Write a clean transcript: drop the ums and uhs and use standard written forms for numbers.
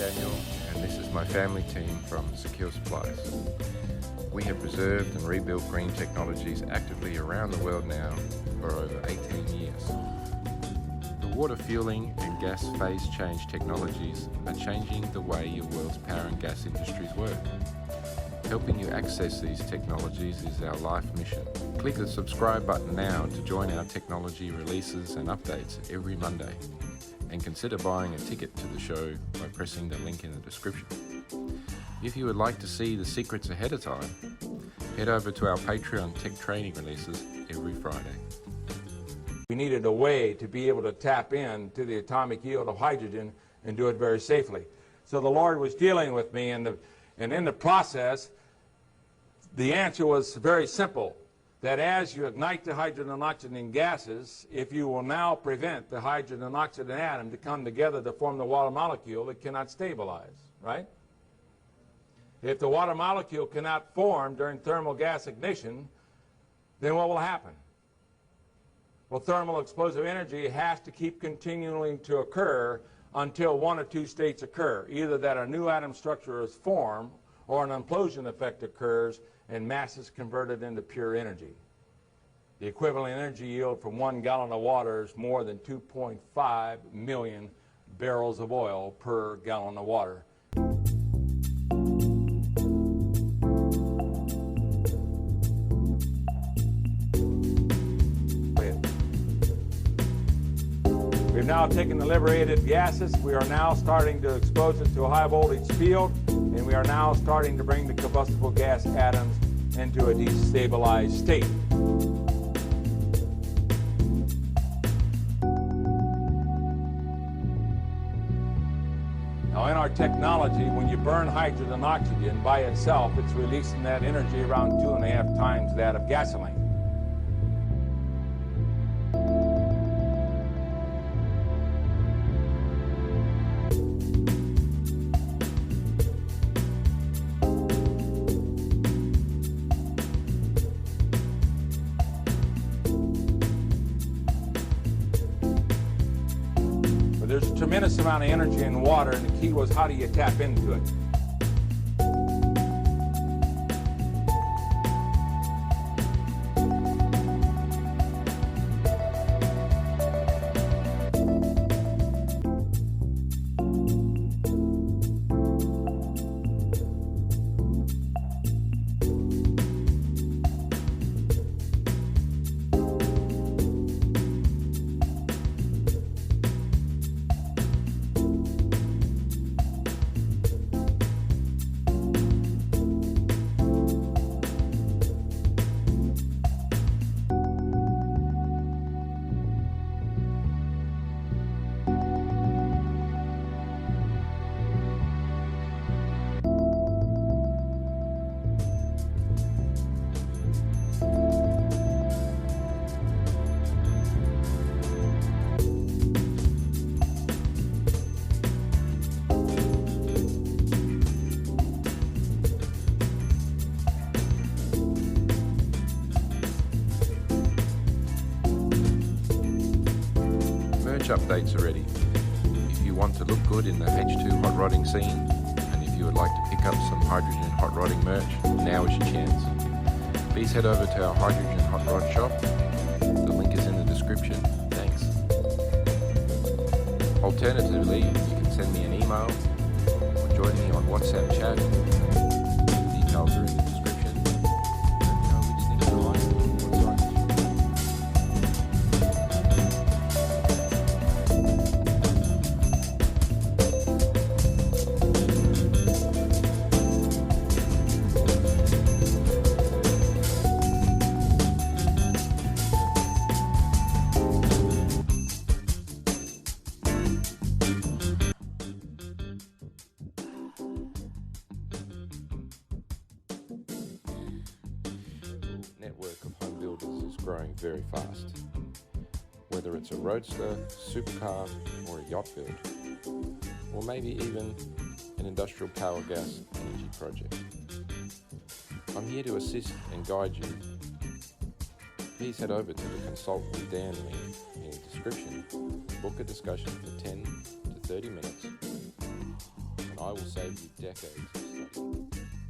Daniel, and this is my family team from Secure Supplies. We have preserved and rebuilt green technologies actively around the world now for over 18 years. The water fueling and gas phase change technologies are changing the way your world's power and gas industries work. Helping you access these technologies is our life mission. Click the subscribe button now to join our technology releases and updates every Monday. And consider buying a ticket to the show by pressing the link in the description. If you would like to see the secrets ahead of time, head over to our Patreon tech training releases every Friday. We needed a way to be able to tap into the atomic yield of hydrogen and do it very safely. So the Lord was dealing with me, and in the process, the answer was very simple, that as you ignite the hydrogen and oxygen gases, if you will now prevent the hydrogen and oxygen atom to come together to form the water molecule, it cannot stabilize, right? If the water molecule cannot form during thermal gas ignition, then what will happen? Well, thermal explosive energy has to keep continuing to occur until one of two states occur, either that a new atom structure is formed or an implosion effect occurs and mass is converted into pure energy. The equivalent energy yield from 1 gallon of water is more than 2.5 million barrels of oil per gallon of water. We've now taken the liberated gases. We are now starting to expose it to a high voltage field, and we are now starting to bring the combustible gas atoms into a destabilized state. Now in our technology, when you burn hydrogen and oxygen by itself, it's releasing that energy around 2.5 times that of gasoline. There's a tremendous amount of energy in water, and the key was, how do you tap into it? Updates are ready. If you want to look good in the H2 hot rodding scene, and if you would like to pick up some hydrogen hot rodding merch, now is your chance. Please head over to our hydrogen hot rod shop. The link is in the description. Thanks. Alternatively, you can send me an email or join me on WhatsApp chat. Details are in the description. Let me know what you think of the line. Network of home builders is growing very fast. Whether it's a roadster, supercar, or a yacht build, or maybe even an industrial power gas energy project. I'm here to assist and guide you. Please head over to the Consult with Dan link in the description, book a discussion for 10 to 30 minutes, and I will save you decades of study.